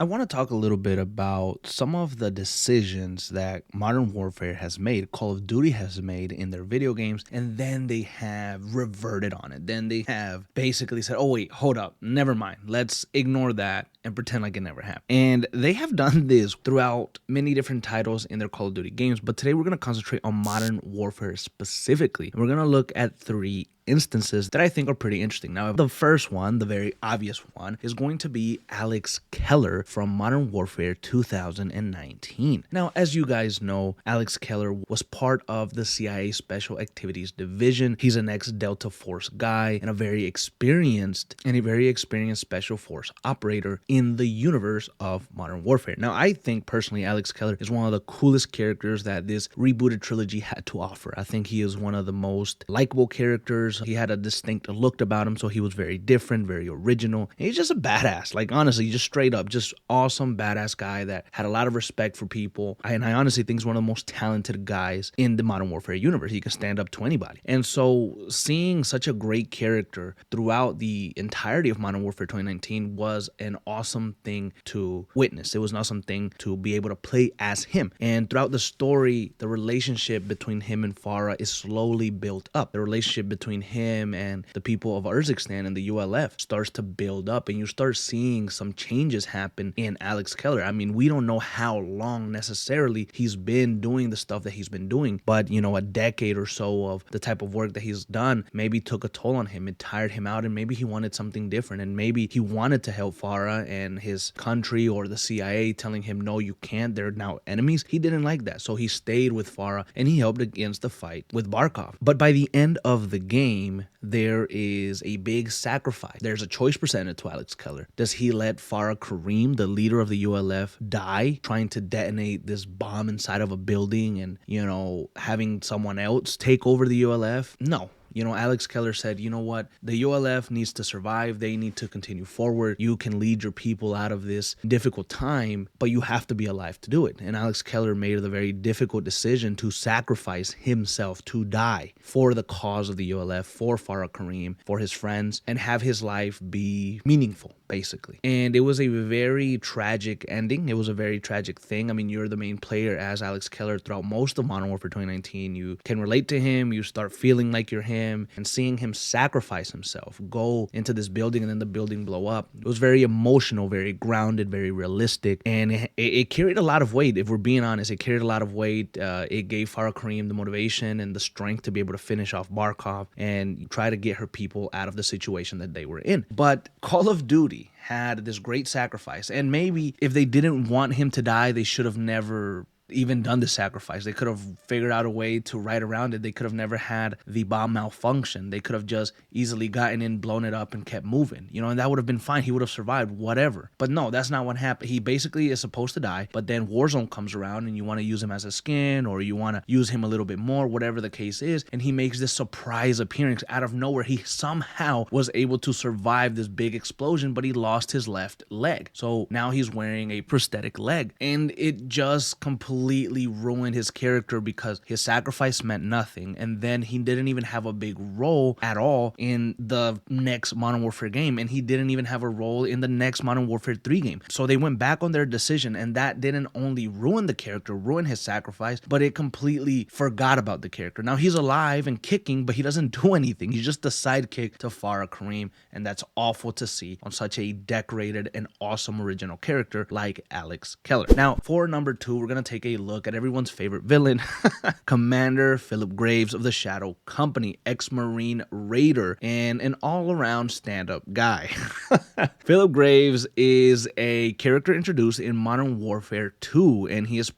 I want to talk a little bit about some of the decisions that Modern Warfare has made, Call of Duty has made in their video games, and then they have reverted on it. Then they have basically said, oh, wait, hold up, never mind. Let's ignore that and pretend like it never happened. And they have done this throughout many different titles in their Call of Duty games, but today we're going to concentrate on Modern Warfare specifically. We're going to look at three instances that I think are pretty interesting. Now, the first one, the very obvious one, is going to be Alex Keller from Modern Warfare 2019. Now, as you guys know, Alex Keller was part of the CIA Special Activities Division. He's an ex-Delta Force guy and a very experienced Special Force operator in the universe of Modern Warfare. Now, I think personally Alex Keller is one of the coolest characters that this rebooted trilogy had to offer. I think he is one of the most likable characters. He had a distinct look about him, so he was very different, very original. And he's just a badass. Like, honestly, just straight up, just awesome, badass guy that had a lot of respect for people. And I honestly think he's one of the most talented guys in the Modern Warfare universe. He can stand up to anybody. And so seeing such a great character throughout the entirety of Modern Warfare 2019 was an awesome thing to witness. It was an awesome thing to be able to play as him. And throughout the story, the relationship between him and Farah is slowly built up. The relationship between him and the people of Urzikstan and the ULF starts to build up, and you start seeing some changes happen in Alex Keller. I mean, we don't know how long necessarily he's been doing the stuff that he's been doing, but a decade or so of the type of work that he's done maybe took a toll on him. It tired him out, and maybe he wanted something different, and maybe he wanted to help Farah and his country, or the CIA telling him, no, you can't, they're now enemies. He didn't like that, so he stayed with Farah and he helped against the fight with Barkov. But by the end of the game, there is a big sacrifice. There's a choice presented to Alex Keller. Does he let Farah Kareem, the leader of the ULF, die trying to detonate this bomb inside of a building and, having someone else take over the ULF? No. Alex Keller said, you know what? The ULF needs to survive. They need to continue forward. You can lead your people out of this difficult time, but you have to be alive to do it. And Alex Keller made the very difficult decision to sacrifice himself, to die for the cause of the ULF, for Farah Kareem, for his friends, and have his life be meaningful, basically. And it was a very tragic ending. It was a very tragic thing. I mean, you're the main player as Alex Keller throughout most of Modern Warfare 2019. You can relate to him. You start feeling like you're him. And seeing him sacrifice himself, go into this building and then the building blow up. It was very emotional, very grounded, very realistic. And it carried a lot of weight. If we're being honest, it carried a lot of weight. It gave Farah Kareem the motivation and the strength to be able to finish off Barkov and try to get her people out of the situation that they were in. But Call of Duty had this great sacrifice. And maybe if they didn't want him to die, they should have never even done the sacrifice. They could have figured out a way to ride around it. They could have never had the bomb malfunction. They could have just easily gotten in, blown it up, and kept moving. And that would have been fine. He would have survived, whatever. But no, that's not what happened. He basically is supposed to die, but then Warzone comes around and you want to use him as a skin, or you want to use him a little bit more, whatever the case is, and he makes this surprise appearance out of nowhere. He somehow was able to survive this big explosion, but he lost his left leg. So now he's wearing a prosthetic leg, and it just completely ruined his character because his sacrifice meant nothing, and then he didn't even have a big role at all in the next Modern Warfare game, and he didn't even have a role in the next Modern Warfare 3 game. So they went back on their decision, and that didn't only ruin the character, ruin his sacrifice, but it completely forgot about the character. Now he's alive and kicking, but he doesn't do anything. He's just the sidekick to Farah Kareem, and that's awful to see on such a decorated and awesome original character like Alex Keller. Now, for number 2, we're going to take a look at everyone's favorite villain, Commander Philip Graves of the Shadow Company, ex-Marine Raider, and an all-around stand-up guy. Philip Graves is a character introduced in Modern Warfare 2, and he is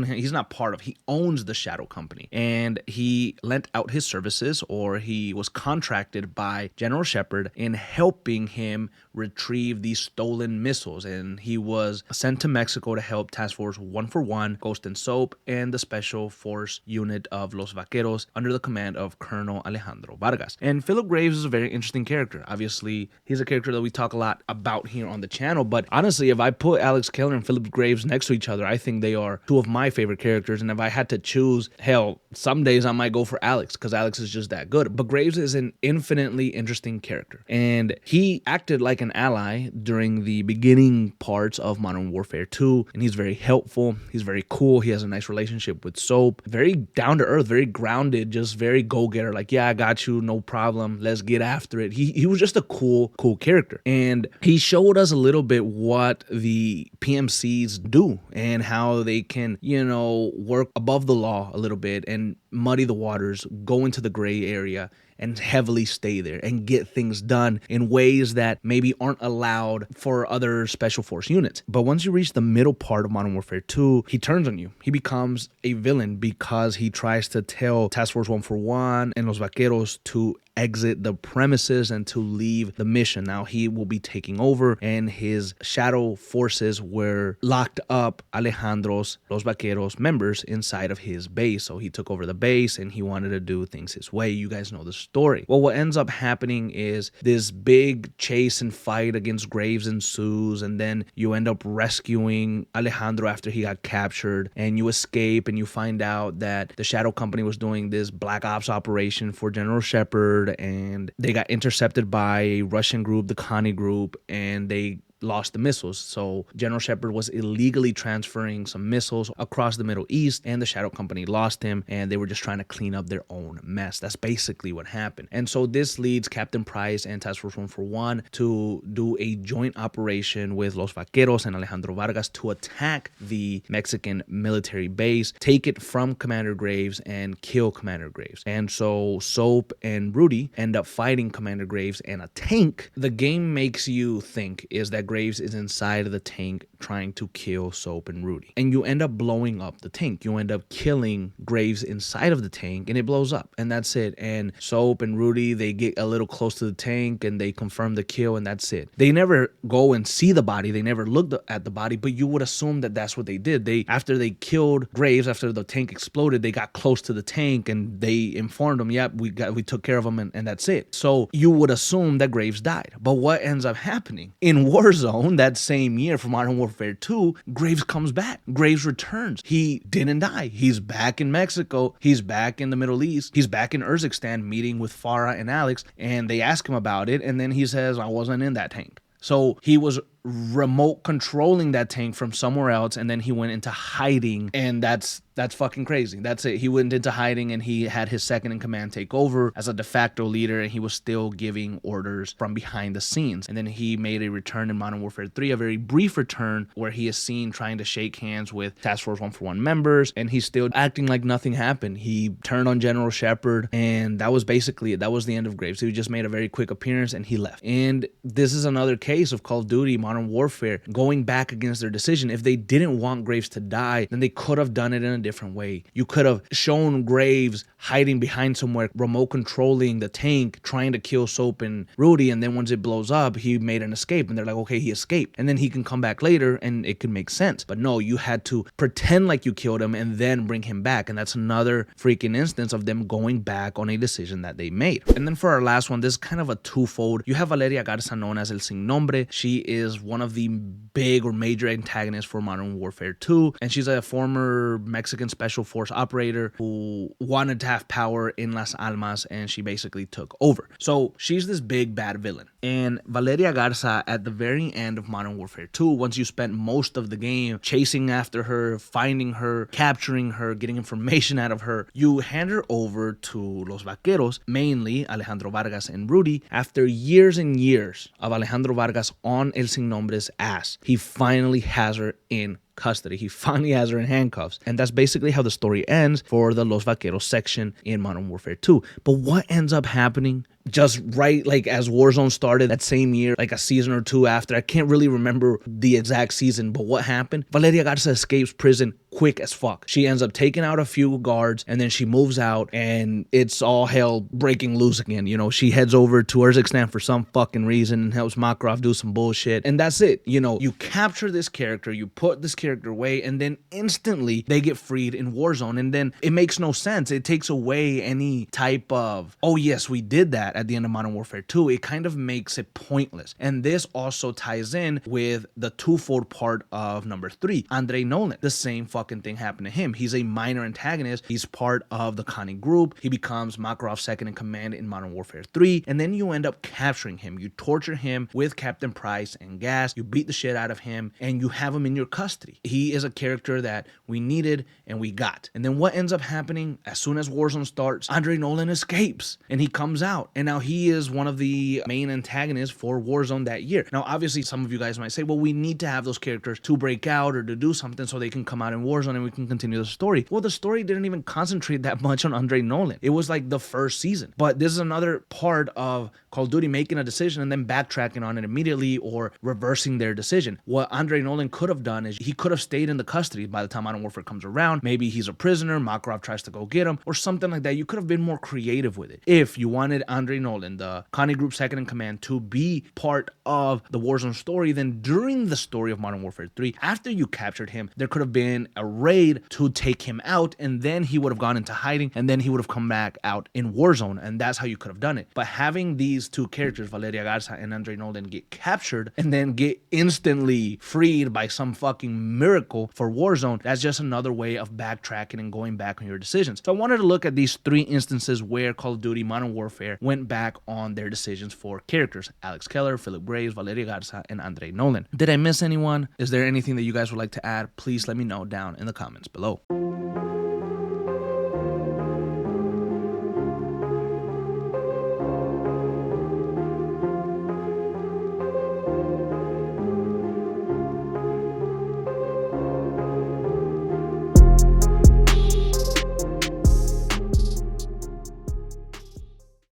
he's not part of, he owns the Shadow Company, and he lent out his services, or he was contracted by General Shepard in helping him retrieve these stolen missiles, and he was sent to Mexico to help Task Force 141 1, Ghost and Soap, and the Special Force Unit of Los Vaqueros under the command of Colonel Alejandro Vargas. And Philip Graves is a very interesting character. Obviously, he's a character that we talk a lot about here on the channel, but honestly, if I put Alex Keller and Philip Graves next to each other, I think they are two of my favorite characters, and if I had to choose, hell, some days I might go for Alex, because Alex is just that good. But Graves is an infinitely interesting character, and he acted like an ally during the beginning parts of Modern Warfare 2, and he's very helpful, he's very cool, he has a nice relationship with Soap, very down to earth, very grounded, just very go-getter, like, yeah, I got you, no problem, let's get after it. He was just a cool character, and he showed us a little bit what the PMCs do and how they can, work above the law a little bit and muddy the waters, go into the gray area, and heavily stay there and get things done in ways that maybe aren't allowed for other special force units. But once you reach the middle part of Modern Warfare 2, he turns on you. He becomes a villain because he tries to tell Task Force 141 and Los Vaqueros to exit the premises and to leave the mission. Now he will be taking over, and his shadow forces were locked up Alejandro's Los Vaqueros members inside of his base. So he took over the base and he wanted to do things his way. You guys know the story. Well, what ends up happening is this big chase and fight against Graves ensues, and then you end up rescuing Alejandro after he got captured, and you escape, and you find out that the Shadow Company was doing this Black Ops operation for General Shepard, and they got intercepted by a Russian group, the Connie group, and they lost the missiles. So General Shepard was illegally transferring some missiles across the Middle East, and the Shadow Company lost him, and they were just trying to clean up their own mess. That's basically what happened. And so this leads Captain Price and Task Force 141 to do a joint operation with Los Vaqueros and Alejandro Vargas to attack the Mexican military base, take it from Commander Graves, and kill Commander Graves. And so Soap and Rudy end up fighting Commander Graves and a tank. The game makes you think is that Graves is inside of the tank trying to kill Soap and Rudy. And you end up blowing up the tank. You end up killing Graves inside of the tank, and it blows up. And that's it. And Soap and Rudy, they get a little close to the tank and they confirm the kill, and that's it. They never go and see the body. They never looked at the body, but you would assume that that's what they did. After they killed Graves, after the tank exploded, they got close to the tank and they informed them, yep, we took care of him, and that's it. So you would assume that Graves died. But what ends up happening? In Warzone, that same year for Modern Warfare 2, Graves comes back. Graves returns. He didn't die. He's back in Mexico. He's back in the Middle East. He's back in Urzikstan meeting with Farah and Alex, and they ask him about it, and then he says, I wasn't in that tank. So he was remote controlling that tank from somewhere else, and then he went into hiding, and that's fucking crazy. That's it. He went into hiding, and he had his second in command take over as a de facto leader, and he was still giving orders from behind the scenes. And then he made a return in Modern Warfare 3, a very brief return, where he is seen trying to shake hands with Task Force 141 members, and he's still acting like nothing happened. He turned on General Shepard, and that was basically it. That was the end of Graves. He just made a very quick appearance, and he left. And this is another case of Call of Duty Modern Warfare going back against their decision. If they didn't want Graves to die, then they could have done it in a different way. You could have shown Graves hiding behind somewhere, remote controlling the tank, trying to kill Soap and Rudy, and then once it blows up, he made an escape, and they're like, okay, he escaped, and then he can come back later, and it could make sense. But no, you had to pretend like you killed him and then bring him back, and that's another freaking instance of them going back on a decision that they made. And then for our last one, this is kind of a twofold. You have Valeria Garza, known as El Sin Nombre. She is one of the big or major antagonists for Modern Warfare 2, and she's a former Mexican special force operator who wanted to have power in Las Almas, and she basically took over. So she's this big bad villain. And Valeria Garza, at the very end of Modern Warfare 2, once you spent most of the game chasing after her, finding her, capturing her, getting information out of her, you hand her over to Los Vaqueros, mainly Alejandro Vargas and Rudy. After years and years of Alejandro Vargas on El Sin Nombre's ass, he finally has her in custody. He finally has her in handcuffs. And that's basically how the story ends for the Los Vaqueros section in Modern Warfare 2. But what ends up happening just right like as Warzone started that same year, like a season or two after, I can't really remember the exact season, but what happened? Valeria Garza escapes prison quick as fuck. She ends up taking out a few guards, and then she moves out, and it's all hell breaking loose again. You know, she heads over to Urzikstan for some fucking reason and helps Makarov do some bullshit, and that's it. You know, you capture this character, you put this character away, and then instantly they get freed in Warzone, and then it makes no sense. It takes away any type of, oh yes, we did that at the end of Modern Warfare 2. It kind of makes it pointless. And this also ties in with the twofold part of number 3, Andre Nolan. The same fucking thing happened to him. He's a minor antagonist. He's part of the Connie group. He becomes Makarov's second in command in Modern Warfare 3, and then you end up capturing him. You torture him with Captain Price and gas. You beat the shit out of him, and you have him in your custody. He is a character that we needed and we got. And then what ends up happening as soon as Warzone starts, Andre Nolan escapes and he comes out, and now he is one of the main antagonists for Warzone that year. Now obviously some of you guys might say, well, we need to have those characters to break out or to do something so they can come out in Warzone and we can continue the story. Well, the story didn't even concentrate that much on Andre Nolan. It was like the first season. But this is another part of Call of Duty making a decision and then backtracking on it immediately or reversing their decision. What Andre Nolan could have done is he could have stayed in the custody by the time Modern Warfare comes around. Maybe he's a prisoner, Makarov tries to go get him or something like that. You could have been more creative with it. If you wanted Andre Nolan, the Connie Group second in command, to be part of the Warzone story, then during the story of Modern Warfare 3, after you captured him, there could have been a raid to take him out, and then he would have gone into hiding, and then he would have come back out in Warzone, and that's how you could have done it. But having these two characters, Valeria Garza and Andre Nolan, get captured and then get instantly freed by some fucking miracle for Warzone, that's just another way of backtracking and going back on your decisions. So I wanted to look at these 3 instances where Call of Duty Modern Warfare went back on their decisions for characters: Alex Keller, Philip Graves, Valeria Garza, and Andre Nolan. Did I miss anyone? Is there anything that you guys would like to add? Please let me know down in the comments below.